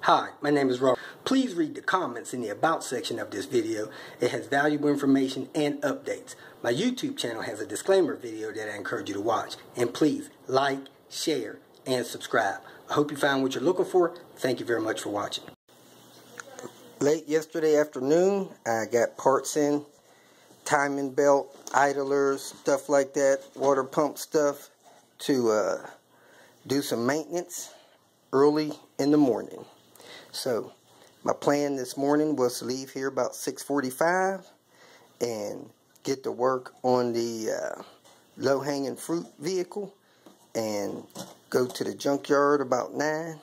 Hi, my name is Robert. Please read the comments in the About section of this video. It has valuable information and updates. My YouTube channel has a disclaimer video that I encourage you to watch. And please like, share, and subscribe. I hope you found what you're looking for. Thank you very much for watching. Late yesterday afternoon, I got parts in, timing belt, idlers, stuff like that, water pump stuff to do some maintenance early in the morning. So my plan this morning was to leave here about 6:45 and get to work on the low-hanging fruit vehicle and go to the junkyard about 9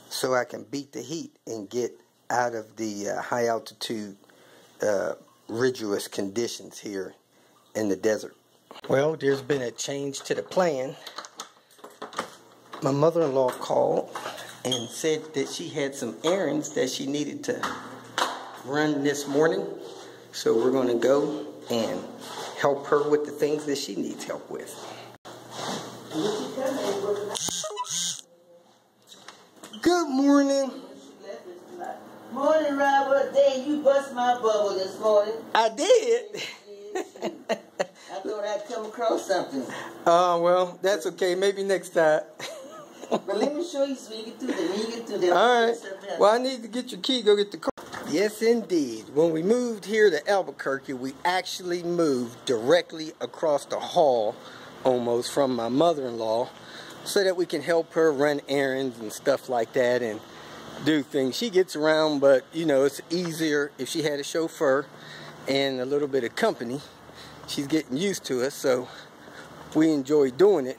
so I can beat the heat and get out of the high altitude rigorous conditions here in the desert. Well, there's been a change to the plan. My mother-in-law called and said that she had some errands that she needed to run this morning. So we're going to go and help her with the things that she needs help with. Good morning. Morning, Robert. Dang, you bust my bubble this morning. I did. I thought I'd come across something. Oh, well, that's okay. Maybe next time. But let me show you so you can do that. All right. Well, I need to get your key. Go get the car. Yes, indeed. When we moved here to Albuquerque, we actually moved directly across the hall, almost, from my mother-in-law, so that we can help her run errands and stuff like that and do things. She gets around, but, you know, it's easier if she had a chauffeur and a little bit of company. She's getting used to it, so we enjoy doing it.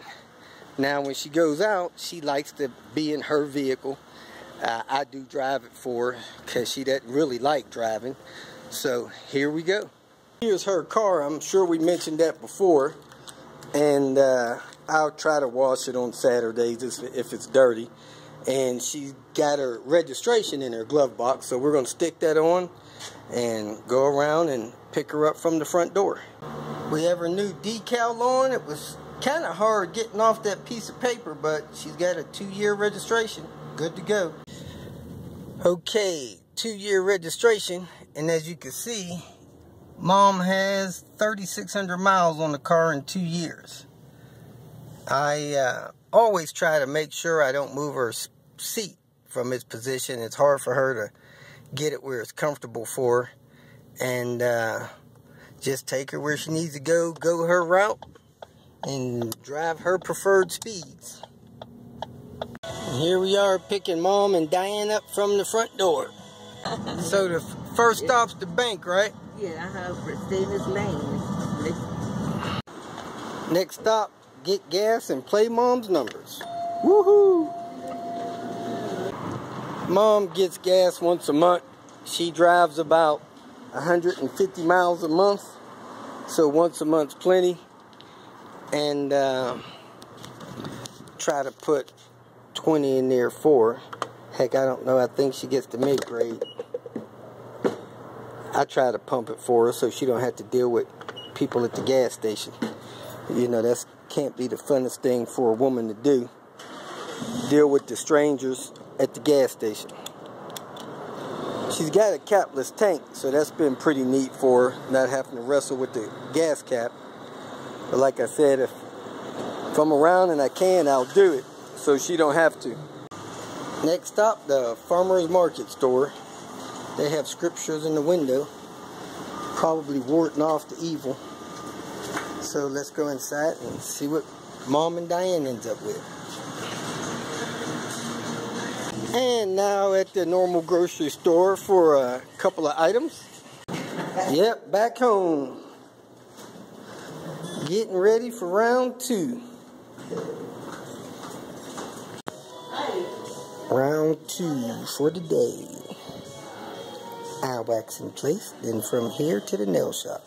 Now, when she goes out, she likes to be in her vehicle. I do drive it for her because she doesn't really like driving. So, here we go. Here's her car. I'm sure we mentioned that before. And I'll try to wash it on Saturdays if it's dirty. And she's got her registration in her glove box. So, we're going to stick that on and go around and pick her up from the front door. We have her new decal on. It was kind of hard getting off that piece of paper, but she's got a 2-year registration. Good to go. Okay, 2-year registration, and as you can see, Mom has 3,600 miles on the car in 2 years. I always try to make sure I don't move her seat from its position. It's hard for her to get it where it's comfortable for her, and just take her where she needs to go her route, and drive her preferred speeds. And here we are picking Mom and Diane up from the front door. So the first stop's the bank, right? Yeah, stay in this lane. Next stop, get gas and play Mom's numbers. Woohoo! Mom gets gas once a month. She drives about 150 miles a month. So once a month's plenty. And try to put 20 in there for her. Heck, I don't know. I think she gets the mid-grade. I try to pump it for her so she don't have to deal with people at the gas station. You know, that can't be the funnest thing for a woman to do. Deal with the strangers at the gas station. She's got a capless tank, so that's been pretty neat for her, not having to wrestle with the gas cap. But like I said, if I'm around and I can, I'll do it so she don't have to. Next stop, the farmer's market store. They have scriptures in the window, probably warding off the evil. So let's go inside and see what Mom and Diane ends up with. And now at the normal grocery store for a couple of items. Yep, back home. Getting ready for round 2. Round 2 for the day. Eye wax in place, then from here to the nail shop.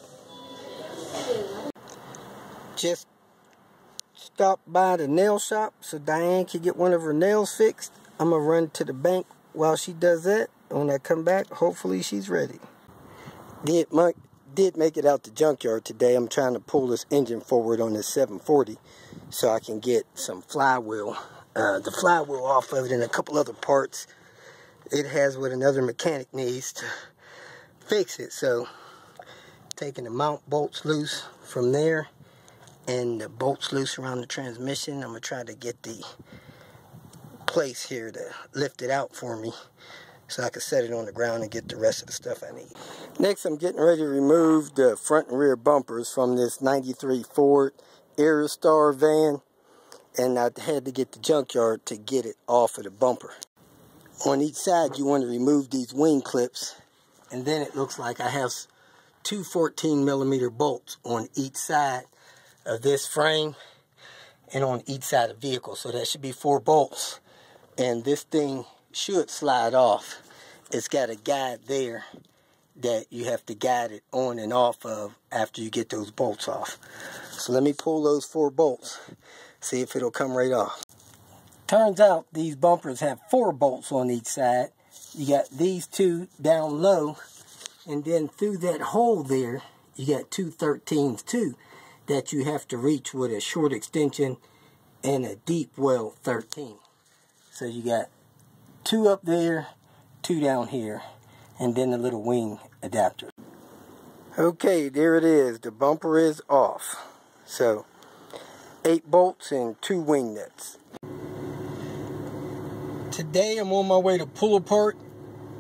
Just stopped by the nail shop so Diane can get one of her nails fixed. I'm going to run to the bank while she does that. When I come back, hopefully she's ready. Did make it out the junkyard today. I'm trying to pull this engine forward on this 740 so I can get some flywheel the flywheel off of it and a couple other parts. It has what another mechanic needs to fix it. So taking the mount bolts loose from there and the bolts loose around the transmission. I'm going to try to get the place here to lift it out for me so I can set it on the ground and get the rest of the stuff I need. Next, I'm getting ready to remove the front and rear bumpers from this 93 Ford Aerostar van, and I had to get the junkyard to get it off of the bumper. On each side, you want to remove these wing clips, and then it looks like I have two 14mm bolts on each side of this frame and on each side of the vehicle. So that should be 4 bolts, and this thing should slide off. It's got a guide there that you have to guide it on and off of after you get those bolts off. So let me pull those 4 bolts, see if it'll come right off. Turns out these bumpers have 4 bolts on each side. You got these 2 down low, and then through that hole there, you got 2 13s too that you have to reach with a short extension and a deep well 13. So you got 2 up there, 2 down here, and then the little wing adapter. Okay, there it is. The bumper is off. So 8 bolts and 2 wing nuts. Today I'm on my way to Pull Apart.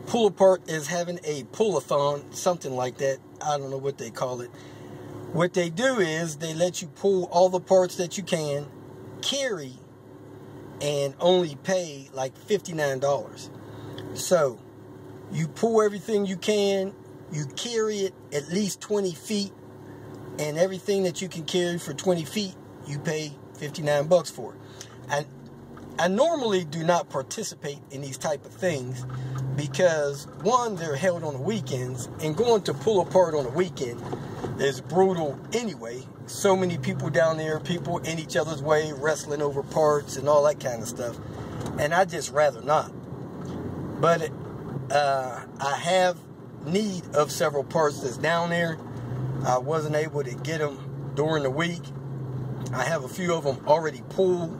Pull Apart is having a pull-a-thon, something like that. I don't know what they call it. What they do is they let you pull all the parts that you can, carry, and only pay like $59. So you pull everything you can, you carry it at least 20 feet, and everything that you can carry for 20 feet, you pay 59 bucks for. I normally do not participate in these type of things because, one, they're held on the weekends, and going to Pull Apart on a weekend is brutal anyway. So many people down there, people in each other's way, wrestling over parts and all that kind of stuff, and I just rather not. But I have need of several parts that's down there. I wasn't able to get them during the week. I have a few of them already pulled,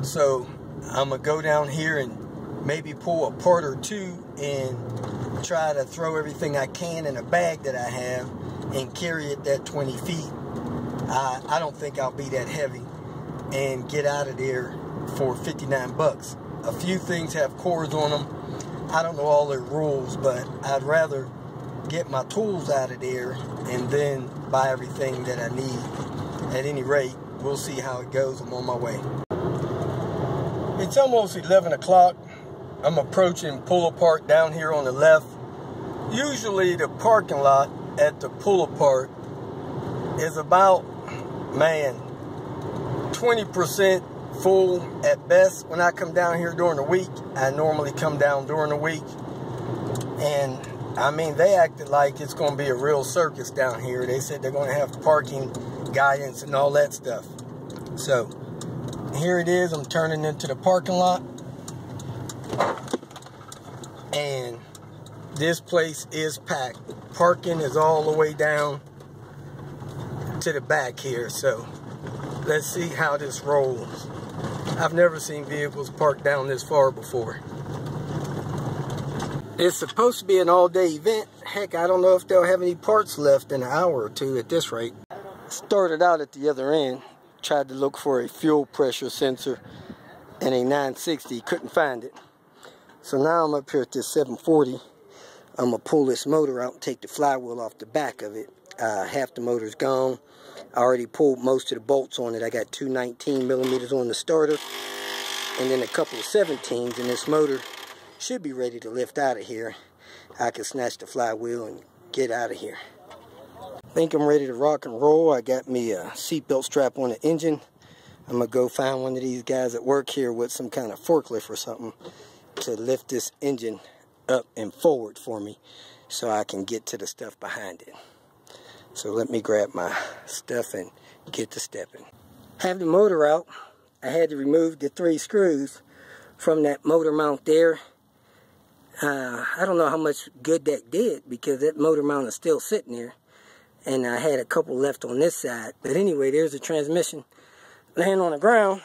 so I'm going to go down here and maybe pull a part or 2 and try to throw everything I can in a bag that I have and carry it that 20 feet. I don't think I'll be that heavy and get out of there for 59 bucks. A few things have cords on them. I don't know all their rules, but I'd rather get my tools out of there and then buy everything that I need. At any rate, we'll see how it goes. I'm on my way. It's almost 11 o'clock. I'm approaching Pull Apart down here on the left. Usually the parking lot at the Pull Apart is about, 20% full at best. When I come down here during the week, I normally come down during the week. And I mean, they acted like it's going to be a real circus down here. They said they're going to have parking guidance and all that stuff. So here it is. I'm turning into the parking lot, and this place is packed. Parking is all the way down to the back here, so let's see how this rolls. I've never seen vehicles parked down this far before. It's supposed to be an all-day event. Heck, I don't know if they'll have any parts left in an hour or 2 at this rate. Started out at the other end. Tried to look for a fuel pressure sensor and a 960, couldn't find it. So now I'm up here at this 740. I'm gonna pull this motor out and take the flywheel off the back of it. Half the motor's gone. I already pulled most of the bolts on it. I got 2 19mm on the starter and then a couple of 17s, and this motor should be ready to lift out of here. I can snatch the flywheel and get out of here. I think I'm ready to rock and roll. I got me a seatbelt strap on the engine. I'm going to go find one of these guys that work here with some kind of forklift or something to lift this engine up and forward for me so I can get to the stuff behind it. So let me grab my stuff and get to stepping. Have the motor out. I had to remove the 3 screws from that motor mount there. I don't know how much good that did because that motor mount is still sitting there. And I had a couple left on this side. But anyway, there's the transmission laying on the ground.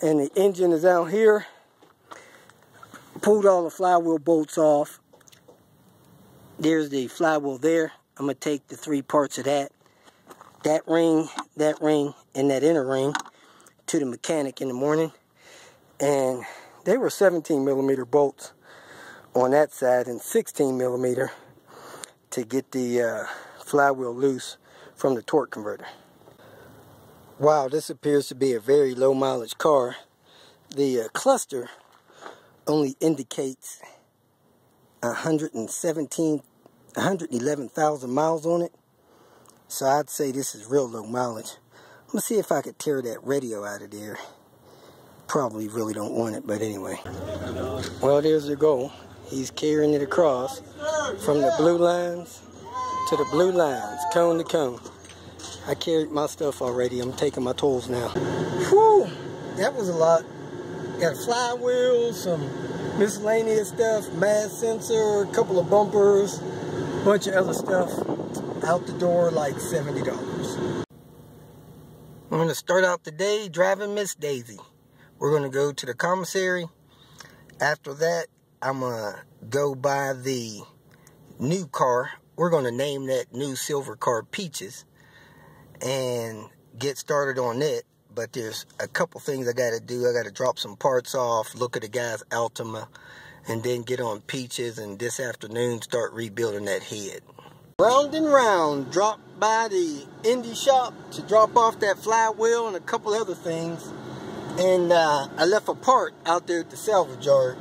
and the engine is out here. Pulled all the flywheel bolts off. There's the flywheel there. I'm going to take the 3 parts of that ring, and that inner ring to the mechanic in the morning. And they were 17mm bolts on that side and 16mm to get the flywheel loose from the torque converter. Wow, this appears to be a very low mileage car. The cluster only indicates 111,000 miles on it. So I'd say this is real low mileage. I'm going to see if I could tear that radio out of there. Probably really don't want it, but anyway. Well, there's the goal. He's carrying it across from the blue lines to the blue lines, cone to cone. I carried my stuff already. I'm taking my tools now. Whew, that was a lot. Got a flywheel, some miscellaneous stuff, mass sensor, a couple of bumpers, bunch of other stuff. Out the door like $70. I'm going to start out the day driving Miss Daisy. We're going to go to the commissary. After that, I'm going to go buy the new car. We're going to name that new silver car Peaches and get started on it. But there's a couple things I got to do. I got to drop some parts off, look at the guy's Altima, and then get on Peaches, and this afternoon start rebuilding that head. Round and round, dropped by the Indy shop to drop off that flywheel and a couple other things. And I left a part out there at the salvage yard.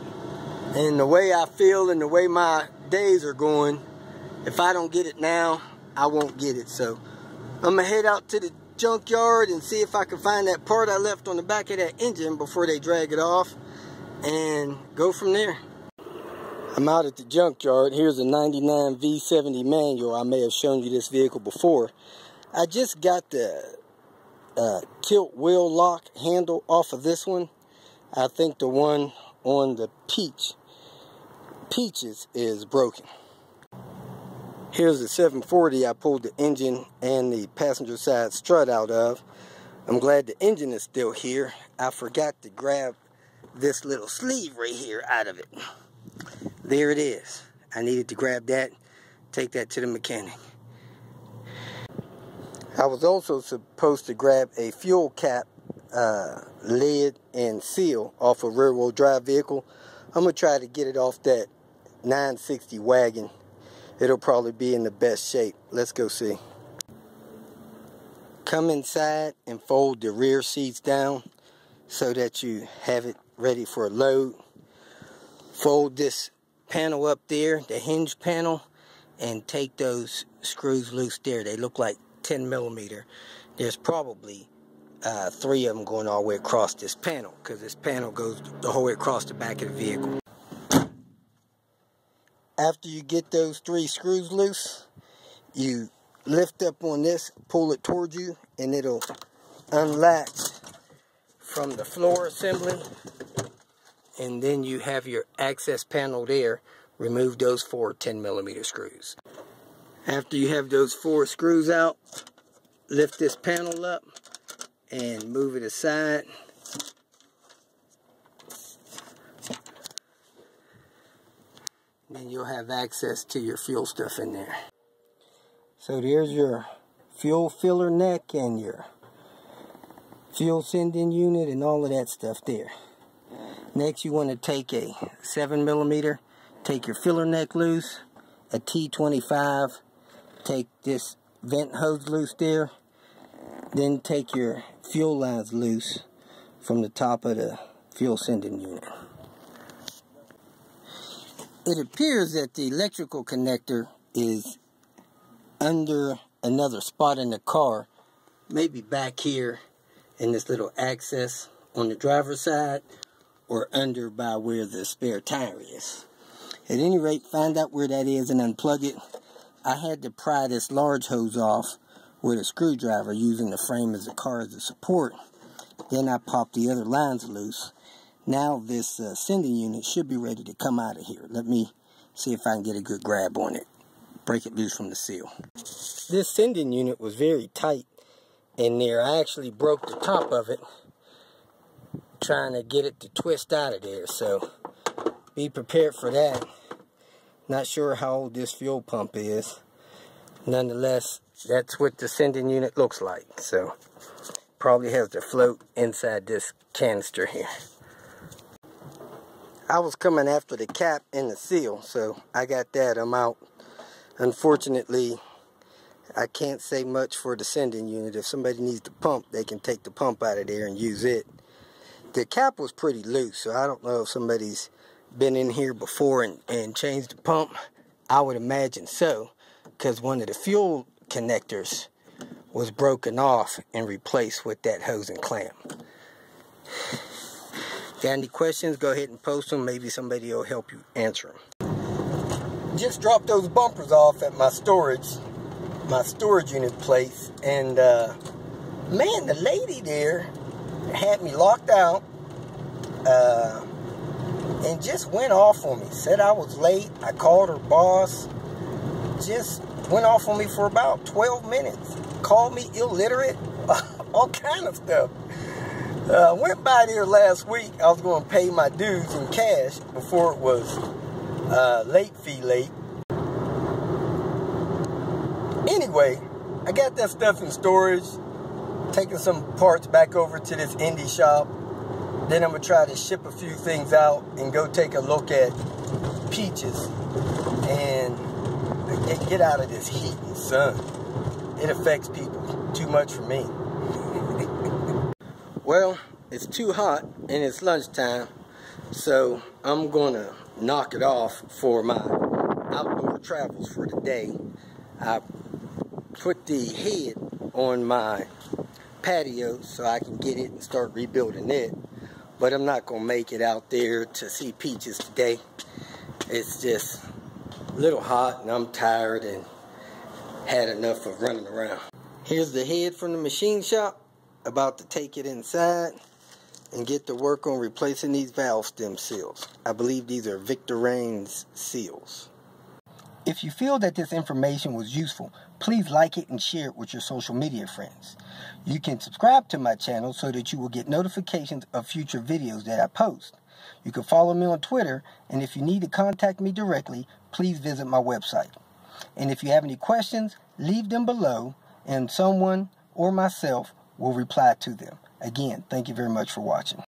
And the way I feel and the way my days are going, if I don't get it now, I won't get it. So I'm going to head out to the junkyard and see if I can find that part I left on the back of that engine before they drag it off, and go from there. I'm out at the junkyard. Here's a 99 V70 manual. I may have shown you this vehicle before. I just got the tilt wheel lock handle off of this one. I think the one on the Peaches is broken. Here's the 740 I pulled the engine and the passenger side strut out of. I'm glad the engine is still here. I forgot to grab this little sleeve right here out of it. There it is. I needed to grab that, take that to the mechanic. I was also supposed to grab a fuel cap lid and seal off a rear-wheel drive vehicle. I'm going to try to get it off that 960 wagon. It'll probably be in the best shape. Let's go see. Come inside and fold the rear seats down so that you have it ready for a load. Fold this panel up there, the hinge panel, and take those screws loose there. They look like 10mm. There's probably 3 of them going all the way across this panel, because this panel goes the whole way across the back of the vehicle. After you get those 3 screws loose, you lift up on this, pull it towards you, and it'll unlatch from the floor assembly. And then you have your access panel there. Remove those 4 10mm screws. After you have those 4 screws out, lift this panel up and move it aside. Then you'll have access to your fuel stuff in there. So there's your fuel filler neck and your fuel sending unit and all of that stuff there. Next, you want to take a 7mm, take your filler neck loose, a T25, take this vent hose loose there, then take your fuel lines loose from the top of the fuel sending unit. It appears that the electrical connector is under another spot in the car, maybe back here in this little access on the driver's side, or under by where the spare tire is. At any rate, find out where that is and unplug it. I had to pry this large hose off with a screwdriver using the frame of the car as a support. Then I popped the other lines loose. Now this sending unit should be ready to come out of here. Let me see if I can get a good grab on it. Break it loose from the seal. This sending unit was very tight in there. I actually broke the top of it trying to get it to twist out of there, so be prepared for that. Not sure how old this fuel pump is. Nonetheless, that's what the sending unit looks like. So probably has the float inside this canister here. I was coming after the cap and the seal, so I got that. I'm out. Unfortunately, I can't say much for the sending unit. If somebody needs the pump, they can take the pump out of there and use it. The cap was pretty loose, so I don't know if somebody's been in here before and changed the pump. I would imagine so, because one of the fuel connectors was broken off and replaced with that hose and clamp. Got any questions, go ahead and post them. Maybe somebody will help you answer them. Just dropped those bumpers off at my storage unit place, and man, the lady there had me locked out and just went off on me. Said I was late. I called her boss. Just went off on me for about 12 minutes. Called me illiterate. All kind of stuff. Went by there last week. I was going to pay my dues in cash before it was late fee late. Anyway, I got that stuff in storage. Taking some parts back over to this indie shop. Then I'm going to try to ship a few things out and go take a look at peaches and get out of this heat and sun. It affects people too much for me. Well, it's too hot and it's lunchtime, so I'm going to knock it off for my outdoor travels for the day. I put the head on my patio so I can get it and start rebuilding it. But I'm not going to make it out there to see peaches today. It's just a little hot and I'm tired and had enough of running around. Here's the head from the machine shop. About to take it inside and get to work on replacing these valve stem seals. I believe these are Victoraine's seals. If you feel that this information was useful, please like it and share it with your social media friends. You can subscribe to my channel so that you will get notifications of future videos that I post. You can follow me on Twitter, and if you need to contact me directly, please visit my website. And if you have any questions, leave them below, and someone or myself will reply to them. Again, thank you very much for watching.